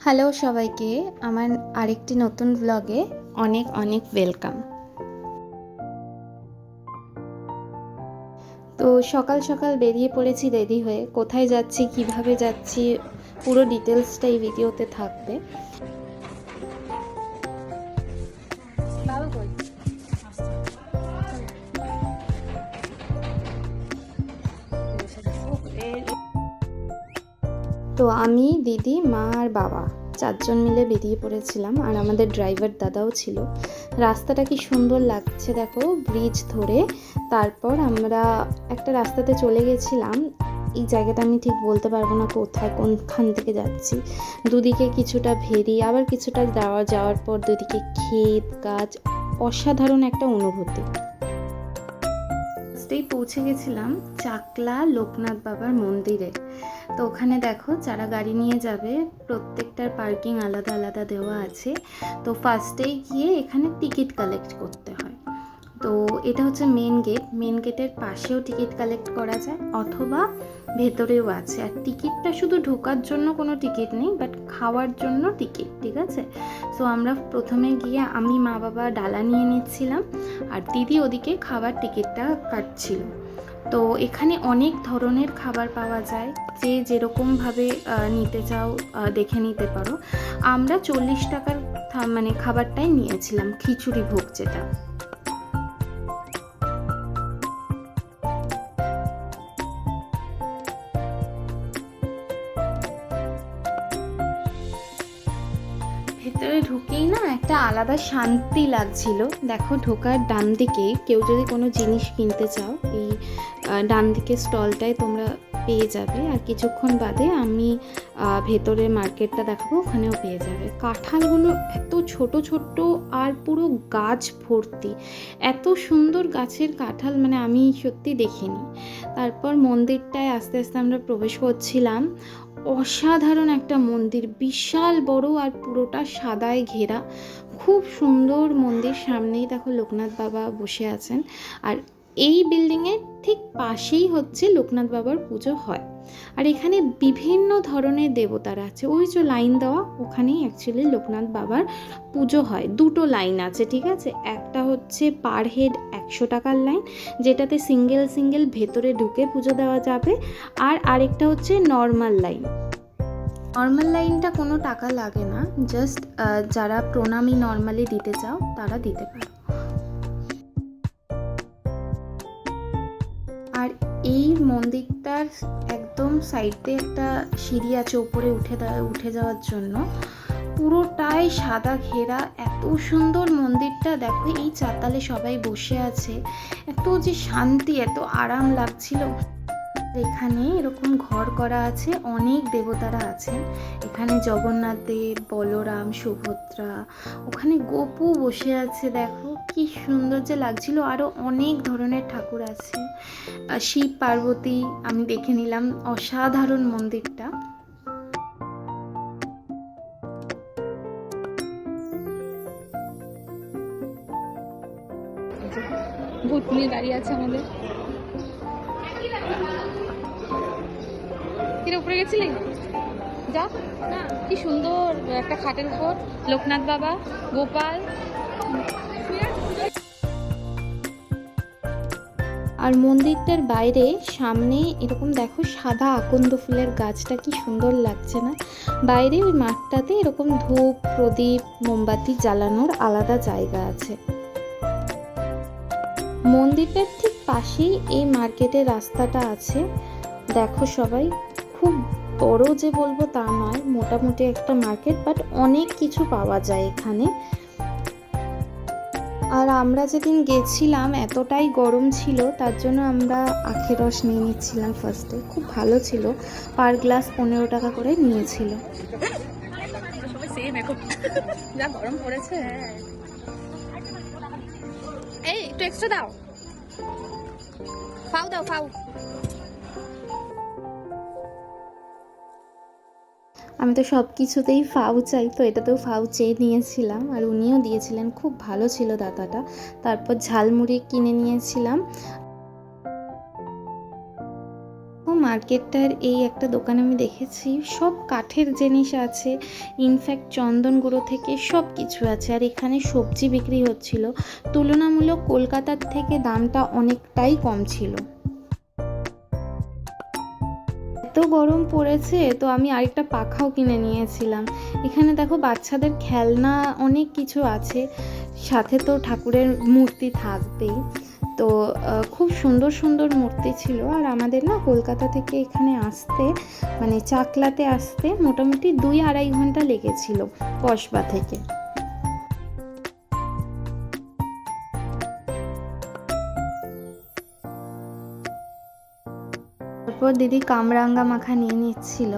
Hello সবাইকে, আমার আরেকটি নতুন ব্লগে অনেক অনেক ওয়েলকাম। তো সকাল সকাল বেরিয়ে পড়েছি রেডি হয়ে। কোথায় যাচ্ছি, কিভাবে যাচ্ছি, পুরো ডিটেলসটা এই ভিডিওতে থাকবে। তো আমি, দিদি, মা আর বাবা চারজন মিলে বেরিয়ে পড়েছিলাম, আর আমাদের ড্রাইভার দাদাও ছিল। রাস্তাটা কি সুন্দর লাগছে দেখো, ব্রিজ ধরে। তারপর আমরা একটা রাস্তাতে চলে গেছিলাম। এই জায়গাটা আমি ঠিক বলতে পারবো না কোথায়, কোনখান থেকে যাচ্ছি। দুদিকে কিছুটা ভেরি, আবার কিছুটা যাওয়ার পর দুদিকে ক্ষেত গাছ, অসাধারণ একটা অনুভূতি। পৌঁছে গেছিলাম চাকলা লোকনাথ বাবার মন্দিরে। তো ওখানে দেখো যারা গাড়ি নিয়ে যাবে প্রত্যেকটার পার্কিং আলাদা আলাদা দেওয়া আছে। তো ফার্স্টেই গিয়ে এখানে টিকিট কালেক্ট করতে হয়। তো এটা হচ্ছে মেন গেটের পাশেও টিকিট কালেক্ট করা যায়, অথবা ভেতরেও আছে। আর টিকিটটা শুধু ঢোকার জন্য কোনো টিকিট নেই, বাট খাওয়ার জন্য টিকিট, ঠিক আছে। সো আমরা প্রথমে গিয়ে আমি, মা, বাবা ডালা নিয়ে নিচ্ছিলাম, আর দিদি ওদিকে খাবার টিকিটটা কাটছিল। তো এখানে অনেক ধরনের খাবার পাওয়া যায়, যে যেরকমভাবে নিতে চাও দেখে নিতে পারো। আমরা 40 টাকার মানে খাবারটাই নিয়েছিলাম, খিচুড়ি ভোগ যেটা। ভেতরে ঢুকেই না একটা আলাদা শান্তি লাগছিল। দেখো ঢোকার ডান দিকে কেউ যদি কোনো জিনিস কিনতে চাও, এই ডান দিকে স্টলটায় তোমরা পেয়ে যাবে। আর কিছুক্ষণ বাদে আমি ভেতরে মার্কেটটা দেখাবো, ওখানেও পেয়ে যাবে। কাঁঠালগুলো এত ছোট ছোট আর পুরো গাছ ভর্তি, এত সুন্দর গাছের কাঁঠাল মানে আমি সত্যি দেখিনি। তারপর মন্দিরটায় আস্তে আস্তে আমরা প্রবেশ করছিলাম। অসাধারণ একটা মন্দির, বিশাল বড় আর পুরোটা সাদায় ঘেরা, খুব সুন্দর মন্দির। সামনেই দেখো লোকনাথ বাবা বসে আছেন, আর এই বিল্ডিংয়ের ঠিক পাশেই হচ্ছে লোকনাথ বাবার পুজো হয়। আর এখানে বিভিন্ন ধরনের দেবতারা আছে, ওই যে লাইন দেওয়া ওখানেই অ্যাকচুয়ালি লোকনাথ বাবার পুজো হয়। দুটো লাইন আছে, ঠিক আছে। একটা হচ্ছে পার হেড 100 টাকার লাইন, যেটাতে সিঙ্গেল ভেতরে ঢুকে পুজো দেওয়া যাবে। আর আরেকটা হচ্ছে নর্মাল লাইনটা কোনো টাকা লাগে না, জাস্ট যারা প্রণামী নর্মালি দিতে চাও তারা দিতে পারো। আর এই মন্দিরটার একদম সাইডে একটা সিঁড়ি আছে উপরে উঠে যাওয়ার জন্য, পুরোটাই সাদা ঘেরা। এত সুন্দর মন্দিরটা দেখো, এই চাতালে সবাই বসে আছে, এত যে শান্তি, এত আরাম লাগছিল। এখানে এরকম ঘর করা আছে, অনেক দেবতারা আছেন এখানে, জগন্নাথ দেব, বলরাম, সুভদ্রা, ওখানে গোপু বসে আছে। দেখো কি সুন্দর যে লাগছিল। আরো অনেক ধরনের ঠাকুর আছে, শিব পার্বতী আমি দেখে নিলাম। অসাধারণ মন্দিরটা। ভূত নিয়ে দাঁড়িয়ে আছে আমাদের। কিরে উপরে গেছিলি? যা না, কি সুন্দর একটা খাটের উপর লোকনাথ বাবা, গোপাল। আর মন্দিরটার বাইরে সামনে এরকম দেখো সাদা আকন্দ ফুলের গাছটা, কি সুন্দর লাগছে না? বাইরে ওই মাঠটাতে এরকম ধূপ, প্রদীপ, মোমবাতি জ্বালানোর আলাদা জায়গা আছে। মন্দিরটার ঠিক পাশেই এই মার্কেটের রাস্তাটা আছে। দেখো সবাই, খুব বড় যে বলবো তা নয়, মোটামুটি একটা মার্কেট, বাট অনেক কিছু পাওয়া যায় এখানে। আর আমরা যেদিন গেছিলাম এতটাই গরম ছিল, তার জন্য আমরা আখের রস নিয়ে নিচ্ছিলাম ফার্স্টে। খুব ভালো ছিল, পার গ্লাস 15 টাকা করে নিয়েছিল। যা গরম পড়েছে। এই একটু এক্সট্রা দাও, ফাউ। আমি তো সব কিছুতেই ফাউ চাই, তো এটাতেও ফাউ চেয়ে নিয়েছিলাম, আর উনিও দিয়েছিলেন, খুব ভালো ছিল দাদাটা। তারপর ঝালমুড়ি কিনে নিয়েছিলাম। মার্কেটটার এই একটা দোকান আমি দেখেছি, সব কাঠের জিনিস আছে, ইনফ্যাক্ট চন্দন গুঁড়ো থেকে সব কিছু আছে। আর এখানে সবজি বিক্রি হচ্ছিল, তুলনামূলক কলকাতার থেকে দামটা অনেকটাই কম ছিল। এত গরম পড়েছে তো আমি আরেকটা পাখাও কিনে নিয়েছিলাম। এখানে দেখো বাচ্চাদের খেলনা অনেক কিছু আছে, সাথে তো ঠাকুরের মূর্তি থাকবেই। তো খুব সুন্দর সুন্দর মূর্তি ছিল। আর আমাদের না কলকাতা থেকে এখানে আসতে, মানে চাকলাতে আসতে মোটামুটি 2-2.5 ঘন্টা লেগেছিল কসবা থেকে। তারপর দিদি কামরাঙ্গা মাখা নিয়ে নিচ্ছিল,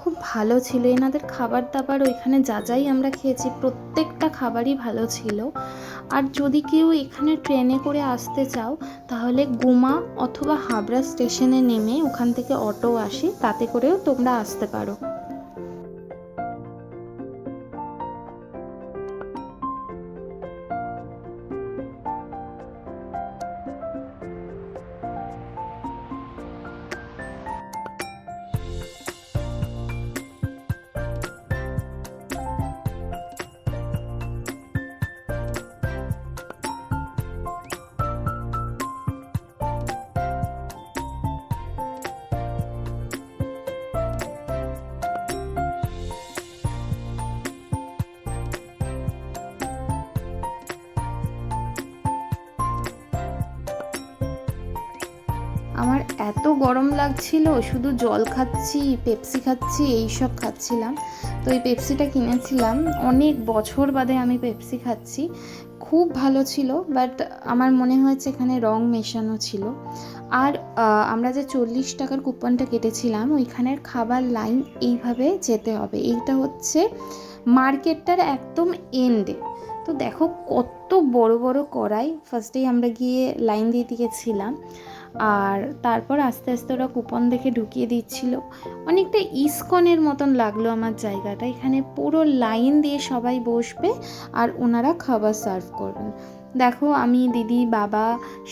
খুব ভালো ছিল। এনাদের খাবার দাবার ওইখানে যা যাই আমরা খেয়েছি প্রত্যেকটা খাবারই ভালো ছিল। আর যদি কেউ এখানে ট্রেনে করে আসতে চাও তাহলে গোমা অথবা হাবড়া স্টেশনে নেমে ওখান থেকে অটো আসে, তাতে করেও তোমরা আসতে পারো। আমার এত গরম লাগছিল, শুধু জল খাচ্ছি, পেপসি খাচ্ছি, এইসব খাচ্ছিলাম। তো এই পেপসিটা কিনেছিলাম, অনেক বছর বাদে আমি পেপসি খাচ্ছি। খুব ভালো ছিল, বাট আমার মনে হয়েছে এখানে রং মেশানো ছিল। আর আমরা যে 40 টাকার কুপনটা কেটেছিলাম, ওইখানের খাবার লাইন এইভাবে যেতে হবে। এইটা হচ্ছে মার্কেটটার একদম এন্ডে। তো দেখো কত বড় বড় কড়াই, ফার্স্টেই আমরা গিয়ে লাইন দিয়ে দিয়েছিলাম। আর তারপর আস্তে আস্তে ওরা কুপন দেখে ঢুকিয়ে দিচ্ছিল। অনেকটা ইসকনের মতন লাগলো আমার জায়গাটা। এখানে পুরো লাইন দিয়ে সবাই বসবে আর ওনারা খাবার সার্ভ করবেন। দেখো আমি, দিদি, বাবা,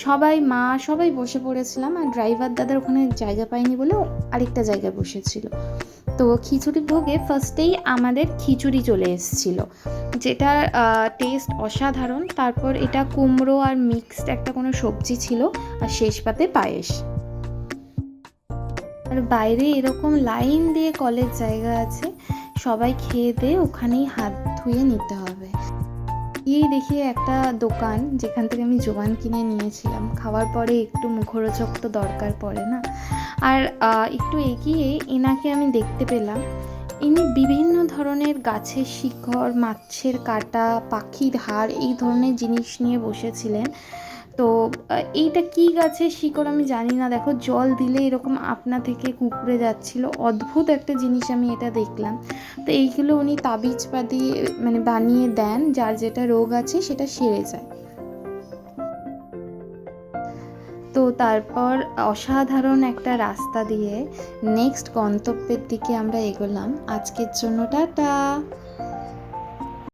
সবাই, মা, সবাই বসে পড়েছিলাম। আর ড্রাইভার দাদার ওখানে জায়গা পায়নি বলে আরেকটা জায়গায় বসেছিল। তো খিচুড়ি ভোগে ফার্স্টেই আমাদের খিচুড়ি চলে এসেছিলো, যেটার টেস্ট অসাধারণ। তারপর এটা কুমড়ো আর মিক্সড একটা কোনো সবজি ছিল, আর শেষ পাতে পায়েস। আর বাইরে এরকম লাইন দিয়ে কলের জায়গা আছে, সবাই খেয়ে দিয়ে ওখানেই হাত ধুয়ে নিতে হবে। এই দেখি একটা দোকান, যেখান থেকে আমি জোয়ান কিনে নিয়েছিলাম। খাওয়ার পরে একটু মুখরোচক তো দরকার পড়ে না। আর একটু এগিয়ে এনাকে আমি দেখতে পেলাম, ইনি বিভিন্ন ধরনের গাছের শিকড়, মাছের কাঁটা, পাখির হাড়, এই ধরনের জিনিস নিয়ে বসেছিলেন। তো এইটা কি গাছের শিকড় আমি জানি না, দেখো জল দিলে এরকম আপনা থেকে কুঁকড়ে যাচ্ছিল। অদ্ভুত একটা জিনিস আমি এটা দেখলাম। তো এইগুলো উনি তাবিজ বাদিয়ে মানে বানিয়ে দেন, যার যেটা রোগ আছে সেটা সেরে যায়। তো তারপর অসাধারণ একটা রাস্তা দিয়ে নেক্সট গন্তব্যের দিকে আমরা এগোলাম। আজকের জন্য টাটা।